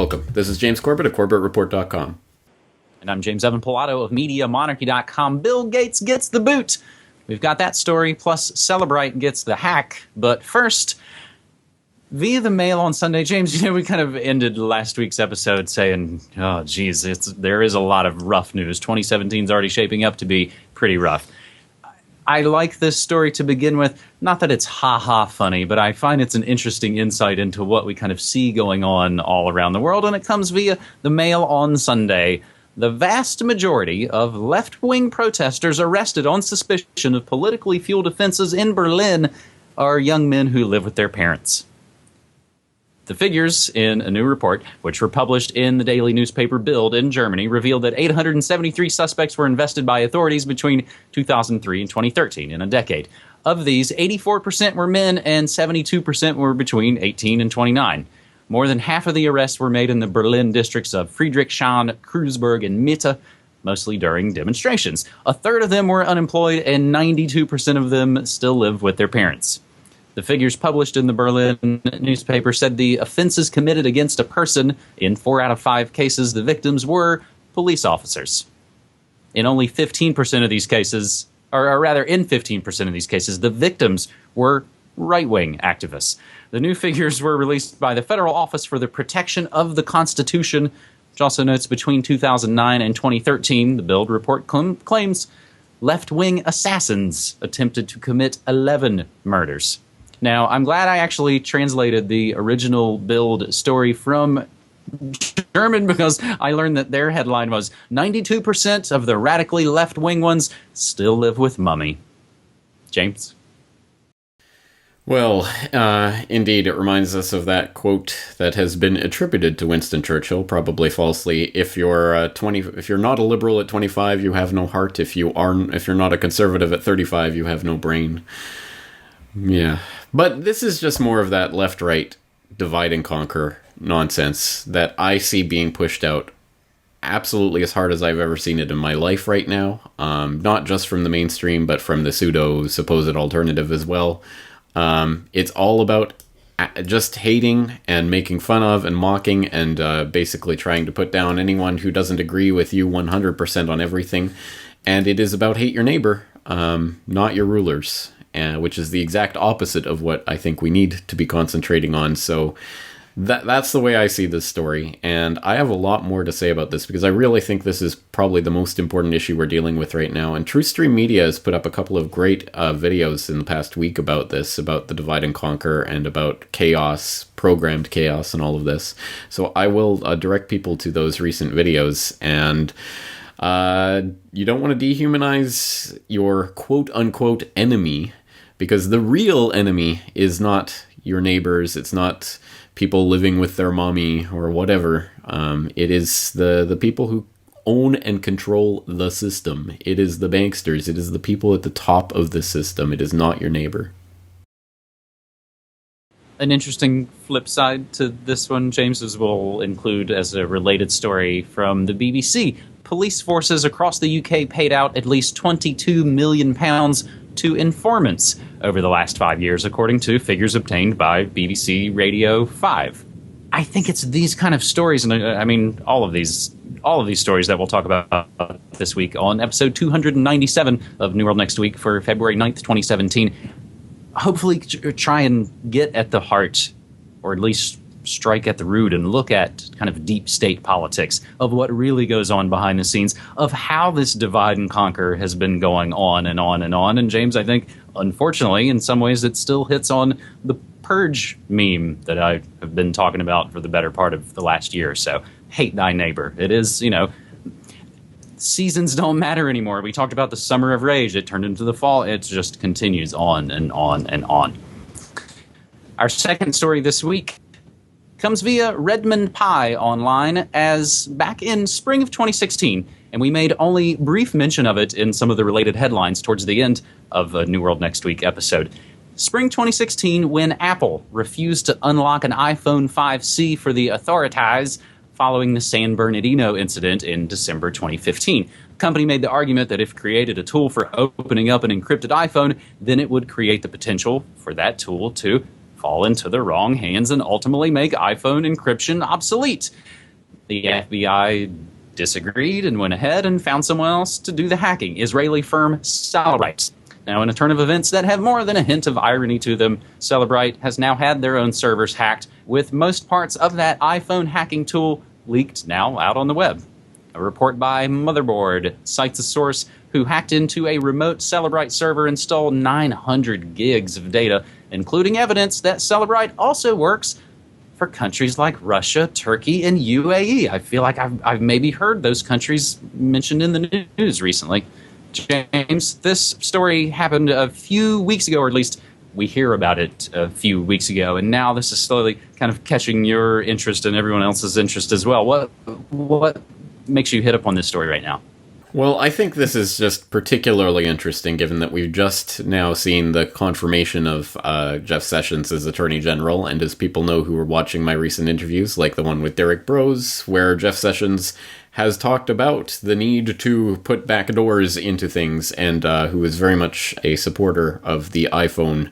Welcome. This is James Corbett of CorbettReport.com. And I'm James Evan Pilato of MediaMonarchy.com. Bill Gates gets the boot. We've got that story, plus Cellebrite gets the hack. But first, via the mail on Sunday, James, we kind of ended last week's episode saying, oh, geez, there is a lot of rough news. 2017 is already shaping up to be pretty rough. I like this story to begin with. Not that it's ha-ha funny, but I find it's an interesting insight into what we kind of see going on all around the world, and it comes via the mail on Sunday. The vast majority of left-wing protesters arrested on suspicion of politically fueled offenses in Berlin are young men who live with their parents. The figures in a new report, which were published in the daily newspaper Bild in Germany, revealed that 873 suspects were invested by authorities between 2003 and 2013, in a decade. Of these, 84% were men and 72% were between 18 and 29. More than half of the arrests were made in the Berlin districts of Friedrichshain, Kreuzberg, and Mitte, mostly during demonstrations. A third of them were unemployed, and 92% of them still live with their parents. The figures published in the Berlin newspaper said the offenses committed against a person, in 4 out of 5 cases, the victims were police officers. In only 15% of these cases, or rather in 15% of these cases, the victims were right-wing activists. The new figures were released by the Federal Office for the Protection of the Constitution, which also notes between 2009 and 2013, the Bild report claims left-wing assassins attempted to commit 11 murders. Now, I'm glad I actually translated the original Bild story from German because I learned that their headline was 92% of the radically left-wing ones still live with mummy. James? Well, indeed, it reminds us of that quote that has been attributed to Winston Churchill, probably falsely. If you're not a liberal at 25, you have no heart. If you're not a conservative at 35, you have no brain. Yeah. But this is just more of that left-right divide and conquer nonsense that I see being pushed out absolutely as hard as I've ever seen it in my life right now. Not just from the mainstream, but from the pseudo-supposed alternative as well. It's all about just hating and making fun of and mocking and basically trying to put down anyone who doesn't agree with you 100% on everything. And it is about hate your neighbor, not your rulers. Which is the exact opposite of what I think we need to be concentrating on. So that's the way I see this story. And I have a lot more to say about this because I really think this is probably the most important issue we're dealing with right now. And TruthStream Media has put up a couple of great videos in the past week about this, about the divide and conquer and about chaos, programmed chaos and all of this. So I will direct people to those recent videos. And you don't want to dehumanize your quote-unquote enemy, because the real enemy is not your neighbors, it's not people living with their mommy or whatever. It is the people who own and control the system. It is the banksters. It is the people at the top of the system. It is not your neighbor. An interesting flip side to this one, James, as we'll include as a related story from the BBC. Police forces across the UK paid out at least £22 million to informants over the last 5 years, according to figures obtained by BBC Radio 5. I think it's these kind of stories, and I mean all of these stories that we'll talk about this week on episode 297 of New World Next Week for February 9th, 2017. Hopefully try and get at the heart, or at least strike at the root and look at kind of deep state politics of what really goes on behind the scenes of how this divide and conquer has been going on and on and on. And James, I think, unfortunately, in some ways it still hits on the purge meme that I have been talking about for the better part of the last year or so. Hate thy neighbor. It is, seasons don't matter anymore. We talked about the summer of rage. It turned into the fall. It just continues on and on and on. Our second story this week comes via Redmond Pie online, as back in spring of 2016, and we made only brief mention of it in some of the related headlines towards the end of a New World Next Week episode. Spring 2016, when Apple refused to unlock an iPhone 5C for the authorities following the San Bernardino incident in December 2015. The company made the argument that if created a tool for opening up an encrypted iPhone, then it would create the potential for that tool to fall into the wrong hands and ultimately make iPhone encryption obsolete. The FBI disagreed and went ahead and found someone else to do the hacking, Israeli firm Cellebrite. Now, in a turn of events that have more than a hint of irony to them, Cellebrite has now had their own servers hacked, with most parts of that iPhone hacking tool leaked now out on the web. A report by Motherboard cites a source who hacked into a remote Cellebrite server and stole 900 gigs of data, including evidence that Cellebrite also works for countries like Russia, Turkey, and UAE. I feel like I've maybe heard those countries mentioned in the news recently. James, this story happened a few weeks ago, or at least we hear about it a few weeks ago, and now this is slowly kind of catching your interest and everyone else's interest as well. What makes you hit up on this story right now? Well, I think this is just particularly interesting given that we've just now seen the confirmation of Jeff Sessions as Attorney General, and as people know who are watching my recent interviews, like the one with Derrick Broze, where Jeff Sessions has talked about the need to put backdoors into things, and who is very much a supporter of the iPhone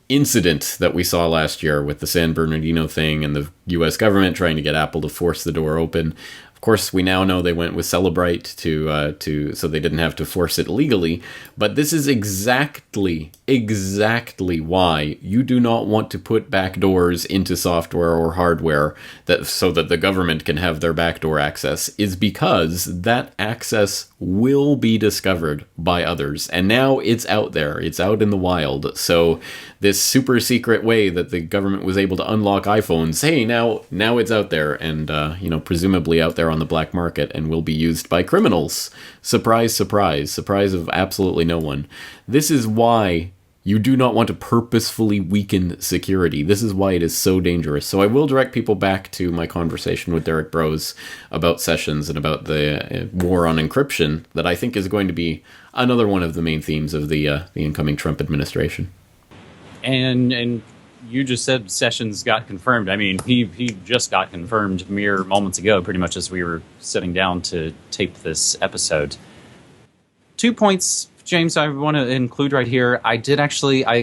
incident that we saw last year with the San Bernardino thing and the U.S. government trying to get Apple to force the door open. Of course, we now know they went with Cellebrite to so they didn't have to force it legally. But this is exactly why you do not want to put backdoors into software or hardware so that the government can have their backdoor access, is because that access will be discovered by others. And now it's out there. It's out in the wild. So this super secret way that the government was able to unlock iPhones, hey, now it's out there, and presumably out there on the black market, and will be used by criminals. Surprise, surprise, surprise of absolutely no one. This is why you do not want to purposefully weaken security. This is why it is so dangerous. So I will direct people back to my conversation with Derrick Broze about Sessions and about the war on encryption that I think is going to be another one of the main themes of the incoming Trump administration. And you just said Sessions got confirmed. I mean, he just got confirmed mere moments ago, pretty much as we were sitting down to tape this episode. 2 points, James, I want to include right here. I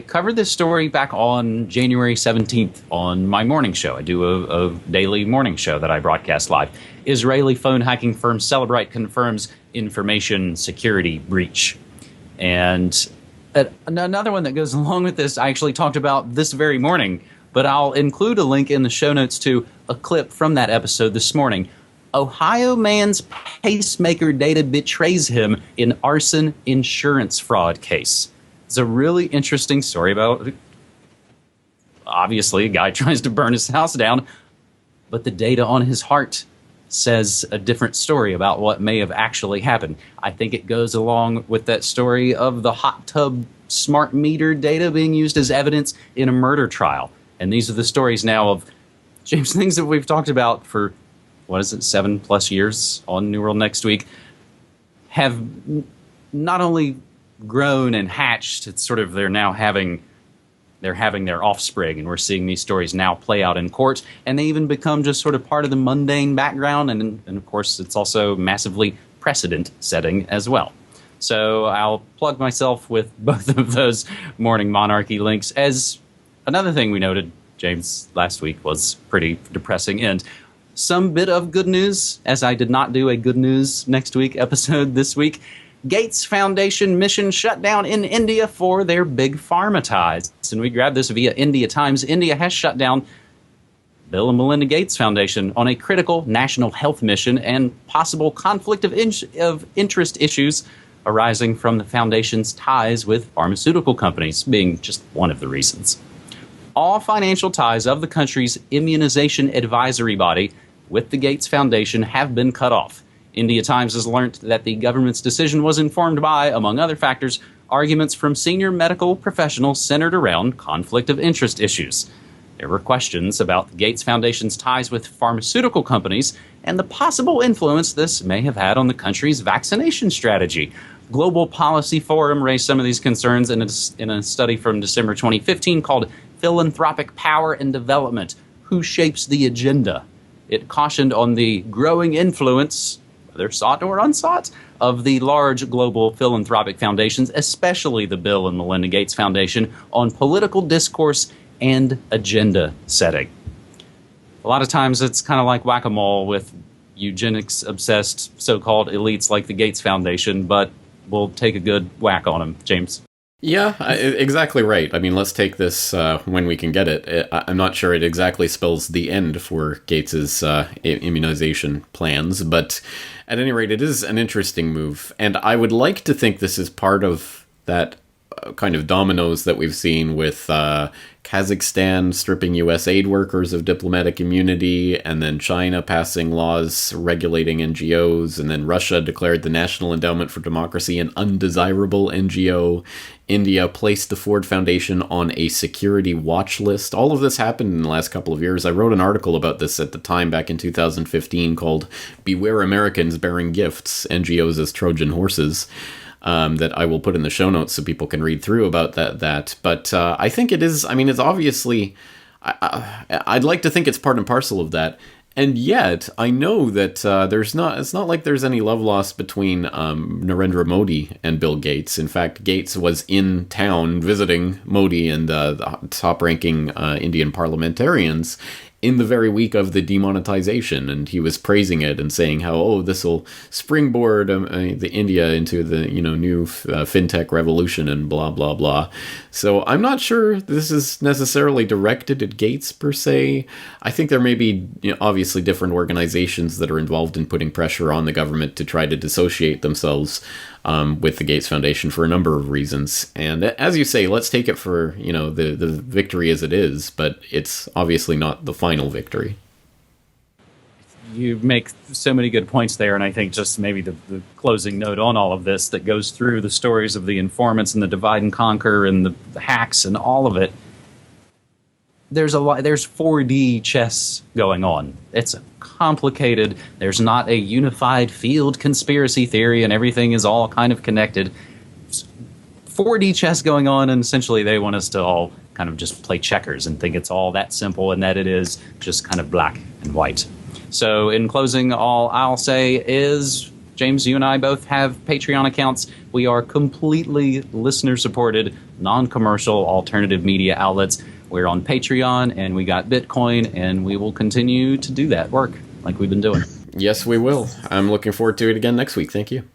covered this story back on January 17th on my morning show. I do a daily morning show that I broadcast live. Israeli phone hacking firm Cellebrite confirms information security breach. And another one that goes along with this, I actually talked about this very morning, but I'll include a link in the show notes to a clip from that episode this morning. Ohio man's pacemaker data betrays him in arson insurance fraud case. It's a really interesting story about, obviously, a guy tries to burn his house down, but the data on his heart says a different story about what may have actually happened. I think it goes along with that story of the hot tub smart meter data being used as evidence in a murder trial. And these are the stories now of, James, things that we've talked about for 7+ years on New World Next Week, have not only grown and hatched, it's sort of they're having their offspring, and we're seeing these stories now play out in court, and they even become just sort of part of the mundane background, and of course it's also massively precedent setting as well. So I'll plug myself with both of those Morning Monarchy links. As another thing we noted, James, last week was pretty depressing end. Some bit of good news, as I did not do a Good News Next Week episode this week. Gates Foundation mission shut down in India for their big pharma ties. And we grabbed this via India Times. India has shut down Bill and Melinda Gates Foundation on a critical national health mission and possible conflict of interest issues arising from the foundation's ties with pharmaceutical companies being just one of the reasons. All financial ties of the country's immunization advisory body with the Gates Foundation have been cut off. India Times has learned that the government's decision was informed by, among other factors, arguments from senior medical professionals centered around conflict of interest issues. There were questions about the Gates Foundation's ties with pharmaceutical companies and the possible influence this may have had on the country's vaccination strategy. Global Policy Forum raised some of these concerns in a study from December 2015 called Philanthropic Power and Development, Who Shapes the Agenda? It cautioned on the growing influence, whether sought or unsought, of the large global philanthropic foundations, especially the Bill and Melinda Gates Foundation, on political discourse and agenda setting. A lot of times it's kind of like whack-a-mole with eugenics-obsessed so-called elites like the Gates Foundation, but we'll take a good whack on them, James. Yeah, exactly right. I mean, let's take this when we can get it. I'm not sure it exactly spells the end for Gates's immunization plans, but at any rate, it is an interesting move. And I would like to think this is part of that kind of dominoes that we've seen with Kazakhstan stripping U.S. aid workers of diplomatic immunity, and then China passing laws regulating NGOs, and then Russia declared the National Endowment for Democracy an undesirable NGO. India placed the Ford Foundation on a security watch list. All of this happened in the last couple of years. I wrote an article about this at the time back in 2015 called Beware Americans Bearing Gifts, NGOs as Trojan Horses. That I will put in the show notes so people can read through about that. But I think it is, I mean, it's obviously, I'd like to think it's part and parcel of that. And yet, I know that it's not like there's any love lost between Narendra Modi and Bill Gates. In fact, Gates was in town visiting Modi and the top-ranking Indian parliamentarians in the very week of the demonetization, and he was praising it and saying how, this will springboard the India into the new fintech revolution and blah blah blah. So I'm not sure this is necessarily directed at Gates per se. I think there may be obviously different organizations that are involved in putting pressure on the government to try to dissociate themselves with the Gates Foundation for a number of reasons. And as you say, let's take it for the victory as it is, but it's obviously not the final victory. You make so many good points there, and I think just maybe the closing note on all of this that goes through the stories of the informants and the divide and conquer and the hacks and all of it. There's 4D chess going on. It's complicated. There's not a unified field conspiracy theory, and everything is all kind of connected. 4D chess going on, and essentially they want us to all kind of just play checkers and think it's all that simple and that it is just kind of black and white. So in closing, all I'll say is, James, you and I both have Patreon accounts. We are completely listener-supported, non-commercial alternative media outlets. We're on Patreon, and we got Bitcoin, and we will continue to do that work like we've been doing. Yes, we will. I'm looking forward to it again next week. Thank you.